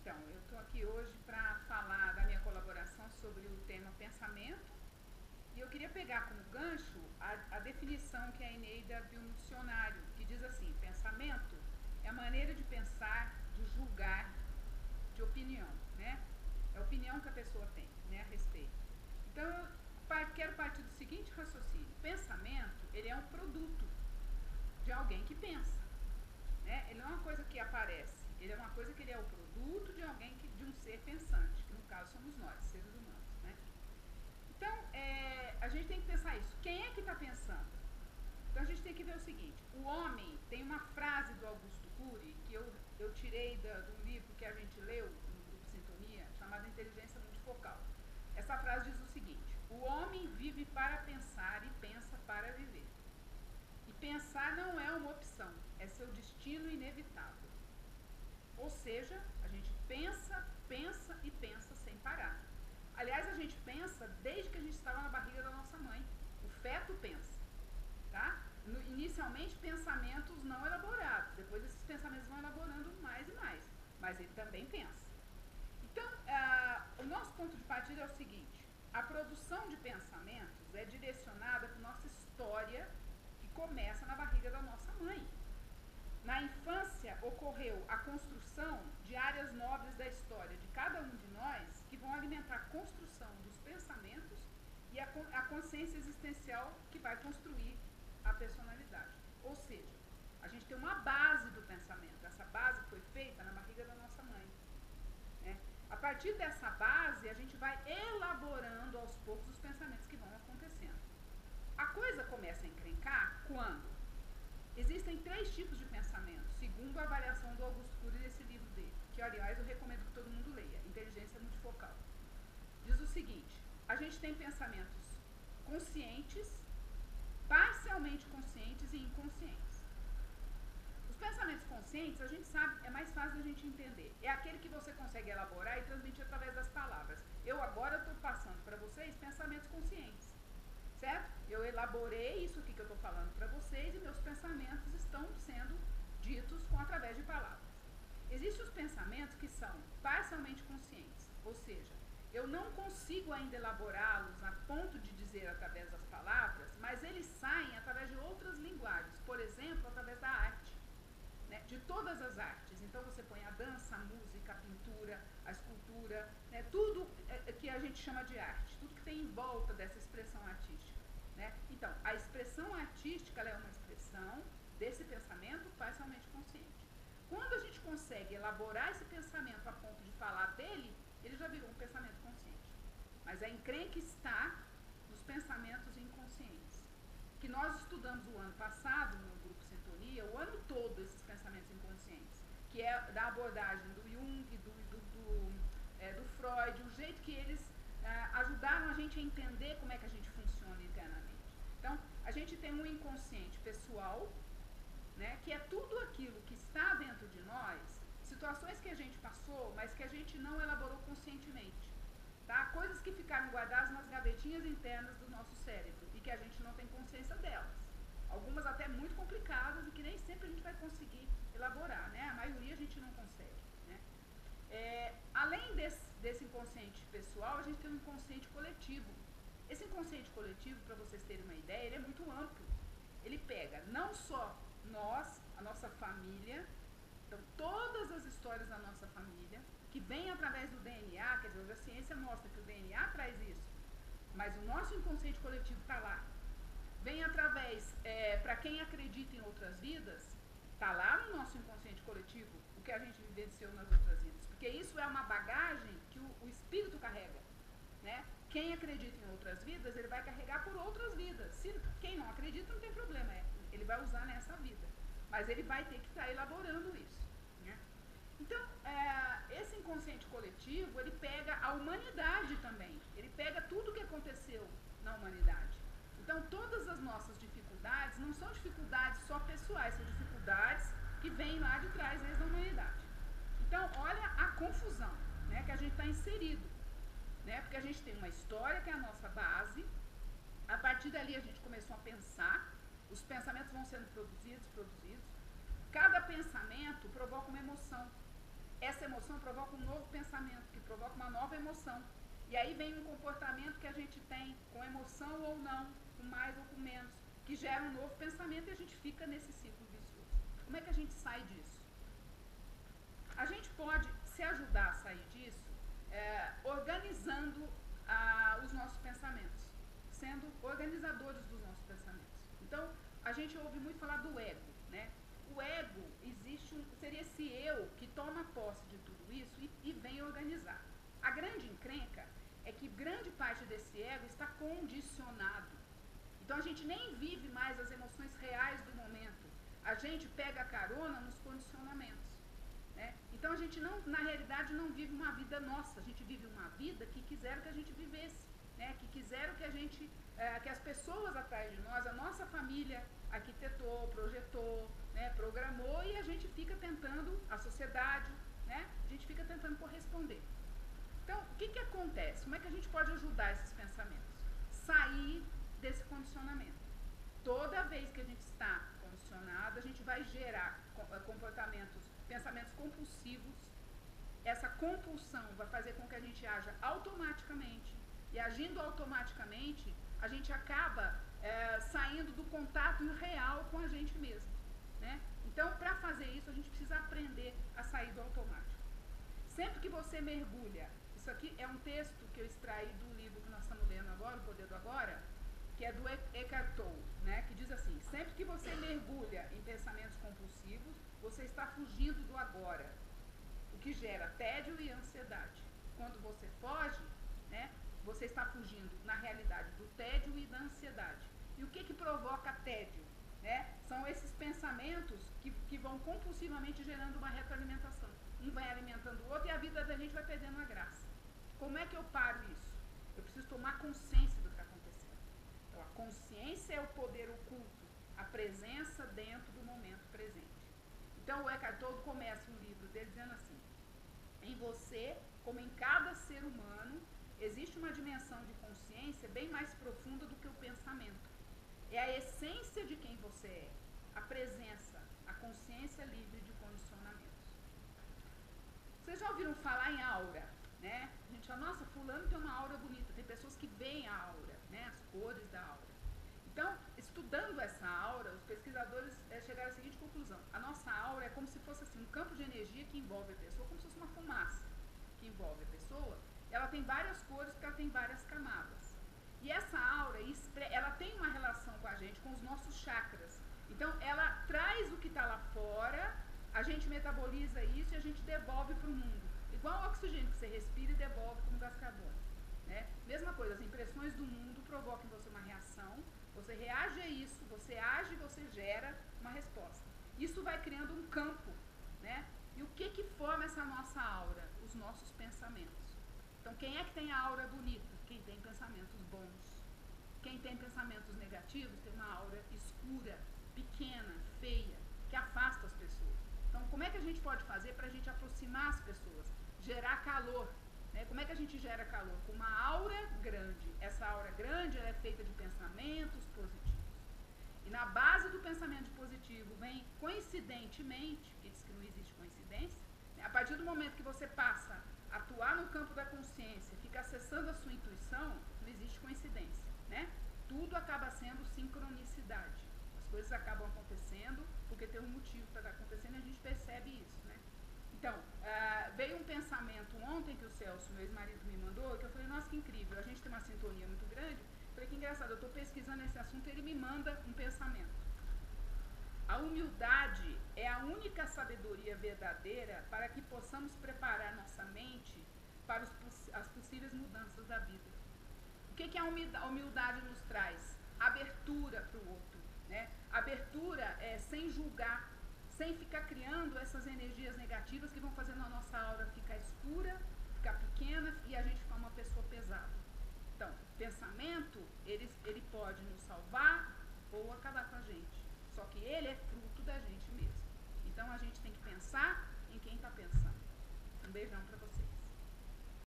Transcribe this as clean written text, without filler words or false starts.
Então, eu estou aqui hoje para falar da minha colaboração sobre o tema pensamento e eu queria pegar como gancho a definição que a Eneida viu no dicionário, que diz assim: pensamento é a maneira de pensar, de julgar, de opinião, né? É a opinião que a pessoa tem, né, a respeito. Então, eu quero partir do seguinte raciocínio: pensamento, ele é um produto de alguém que pensa, né? Ele não é uma coisa que aparece, ele é uma coisa que ele é o produto de alguém, de um ser pensante, que no caso somos nós, seres humanos, né? Então, a gente tem que pensar isso. Quem é que está pensando? Então, a gente tem que ver o seguinte: o homem, tem uma frase do Augusto Cury, que eu tirei de um livro que a gente leu no Grupo Sintonia, chamado Inteligência Multifocal. Essa frase diz o seguinte: o homem vive para pensar e pensa para viver. E pensar não é uma opção, é seu destino inevitável. Ou seja, a gente pensa, pensa e pensa sem parar. Aliás, a gente pensa desde que a gente estava na barriga da nossa mãe. O feto pensa, tá? Inicialmente, pensamentos não elaborados. Depois, esses pensamentos vão elaborando mais e mais. Mas ele também pensa. Então, o nosso ponto de partida é o seguinte: a produção de pensamentos é direcionada para nossa história, que começa na barriga da nossa mãe. Na infância, ocorreu a construção de áreas nobres da história de cada um de nós, que vão alimentar a construção dos pensamentos e a consciência existencial, que vai construir a personalidade. Ou seja, a gente tem uma base do pensamento. Essa base foi feita na barriga da nossa mãe, né? A partir dessa base, a gente vai elaborando aos poucos os pensamentos que vão acontecendo. A coisa começa a encrencar quando existem 3 tipos de pensamento, segundo a avaliação do Augusto Cury nesse livro dele, que, aliás, eu recomendo que todo mundo leia, Inteligência Multifocal. Diz o seguinte: a gente tem pensamentos conscientes, parcialmente conscientes e inconscientes. Os pensamentos conscientes, a gente sabe, é mais fácil da gente entender. É aquele que você consegue elaborar e transmitir através das palavras. Eu agora estou passando para vocês pensamentos conscientes, certo? Eu elaborei isso aqui que eu estou falando para vocês e meus pensamentos estão sendo ditos através de palavras. Existem os pensamentos que são parcialmente conscientes, ou seja, eu não consigo ainda elaborá-los a ponto de dizer através das palavras, mas eles saem através de outras linguagens, por exemplo, através da arte, né, de todas as artes. Então você põe a dança, a música, a pintura, a escultura, né, tudo que a gente chama de arte, tudo que tem em volta dessa expressão artística, né? Então, a expressão artística, ela é uma expressão desse pensamento parcialmente consciente. Quando a gente consegue elaborar esse pensamento a ponto de falar dele, ele já virou um pensamento consciente. Mas a encrenca está nos pensamentos inconscientes, que nós estudamos o ano passado no Grupo Sintonia, o ano todo, esses pensamentos inconscientes, que é da abordagem do Jung, do Freud, o jeito que eles ajudaram a gente a entender como é que a gente funciona internamente. Então, a gente tem um inconsciente pessoal, né, que é tudo aquilo que está dentro de nós, situações que a gente passou, mas que a gente não elaborou conscientemente, tá? Coisas que ficaram guardadas nas gavetinhas internas do nosso cérebro e que a gente não tem consciência delas. Algumas até muito complicadas e que nem sempre a gente vai conseguir elaborar, né? A maioria a gente não consegue, né? Além desse inconsciente pessoal, a gente tem um inconsciente coletivo. Esse inconsciente coletivo, para vocês terem uma ideia, ele é muito amplo. Ele pega não só nós, a nossa família, então todas as histórias da nossa família, que vem através do DNA, quer dizer, hoje a ciência mostra que o DNA traz isso, mas o nosso inconsciente coletivo está lá. Vem através, para quem acredita em outras vidas, está lá no nosso inconsciente coletivo o que a gente vivenciou nas outras vidas, porque isso é uma bagagem que o espírito carrega, né? Quem acredita em outras vidas, ele vai carregar por outras vidas. Quem não acredita, não tem problema, ele vai usar nessa vida, mas ele vai ter que estar elaborando isso, né? Então, esse inconsciente coletivo, ele pega a humanidade também, ele pega tudo o que aconteceu na humanidade. Então, todas as nossas dificuldades não são dificuldades só pessoais, são dificuldades que vêm lá de trás, desde a humanidade. Então, olha a confusão, né, que a gente está inserido, né, porque a gente tem uma história que é a nossa base, a partir dali a gente começou a pensar, os pensamentos vão sendo produzidos, cada pensamento provoca uma emoção. essa emoção provoca um novo pensamento, que provoca uma nova emoção. E aí vem um comportamento que a gente tem, com emoção ou não, com mais ou com menos, que gera um novo pensamento e a gente fica nesse ciclo vicioso. Como é que a gente sai disso? A gente pode se ajudar a sair disso organizando os nossos pensamentos, sendo organizadores dos nossos pensamentos. Então, a gente ouve muito falar do ego, né? O ego seria esse eu que toma posse de tudo isso e vem organizar. A grande encrenca é que grande parte desse ego está condicionado. Então a gente nem vive mais as emoções reais do momento. A gente pega carona nos condicionamentos, né? Então a gente não, na realidade, não vive uma vida nossa. A gente vive uma vida que quiseram que a gente vivesse, né? Que quiseram que a gente, que as pessoas atrás de nós, a nossa família arquitetou, projetou, né? Programou, e a gente fica tentando, a sociedade, né? A gente fica tentando corresponder. Então, o que acontece? Como é que a gente pode ajudar esses pensamentos? Sair desse condicionamento. Toda vez que a gente está condicionado, a gente vai gerar pensamentos compulsivos. Essa compulsão vai fazer com que a gente haja automaticamente. E agindo automaticamente, a gente acaba saindo do contato real com a gente mesmo, né? Então, para fazer isso, a gente precisa aprender a sair do automático. Sempre que você mergulha, isso aqui é um texto que eu extraí do livro que nós estamos lendo agora, O Poder do Agora, que é do Eckhart Tolle, né? Que diz assim: sempre que você mergulha em pensamentos compulsivos, você está fugindo do agora, o que gera tédio e ansiedade. Quando você foge, né, você está fugindo, na realidade, do tédio e da ansiedade. E o que provoca tédio? Né? São esses pensamentos que vão compulsivamente gerando uma retroalimentação. Um vai alimentando o outro e a vida da gente vai perdendo a graça. Como é que eu paro isso? Eu preciso tomar consciência do que está acontecendo. Então, a consciência é o poder oculto, a presença dentro do momento presente. Então, o Eckhart Tolle começa o livro dele dizendo assim: em você, como em cada ser humano, existe uma dimensão de consciência bem mais profunda do que o pensamento. É a essência de quem você é, a presença, a consciência livre de condicionamentos. Vocês já ouviram falar em aura, né? A gente fala: nossa, fulano tem uma aura bonita. Tem pessoas que veem a aura, né? As cores da aura. Então, estudando essa aura, os pesquisadores chegaram à seguinte conclusão: a nossa aura é como se fosse assim, um campo de energia que envolve a pessoa, como se fosse uma fumaça que envolve a pessoa. Ela tem várias cores porque ela tem várias camadas. E essa aura, ela tem uma relação com a gente, com os nossos chakras. Então, ela traz o que está lá fora, a gente metaboliza isso e a gente devolve para o mundo. Igual o oxigênio que você respira e devolve como gás carbônico, né? Mesma coisa, as impressões do mundo provocam em você uma reação, você reage a isso, você age e você gera uma resposta. Isso vai criando um campo, né? E o que forma essa nossa aura? Os nossos pensamentos. Então, quem é que tem a aura bonita? Quem tem pensamentos bons. Quem tem pensamentos negativos tem uma aura escura, pequena, feia, que afasta as pessoas. Então, como é que a gente pode fazer para a gente aproximar as pessoas? Gerar calor, né? Como é que a gente gera calor? Com uma aura grande. Essa aura grande, ela é feita de pensamentos positivos. E na base do pensamento positivo vem, coincidentemente, que diz que não existe coincidência, né? A partir do momento que você passa a atuar no campo da consciência, fica acessando a sua intuição, não existe coincidência, né? Tudo acaba sendo sincronicidade. As coisas acabam acontecendo porque tem um motivo para estar acontecendo e a gente percebe isso, né? Então, veio um pensamento ontem que o Celso, meu ex-marido, me mandou, que eu falei: nossa, que incrível, a gente tem uma sintonia muito grande. Falei: que engraçado, eu estou pesquisando esse assunto e ele me manda um pensamento. A humildade é a única sabedoria verdadeira para que possamos preparar nossa mente para as possíveis mudanças da vida. O que a humildade nos traz? Abertura para o outro, né? Abertura é sem julgar, sem ficar criando essas energias negativas que vão fazendo a nossa aura ficar escura, ficar pequena e a gente ficar uma pessoa pesada. Então, pensamento, ele pode nos salvar ou acabar com a gente. Só que ele é fruto da gente mesmo. Então, a gente tem que pensar em quem está pensando. Um beijão para vocês.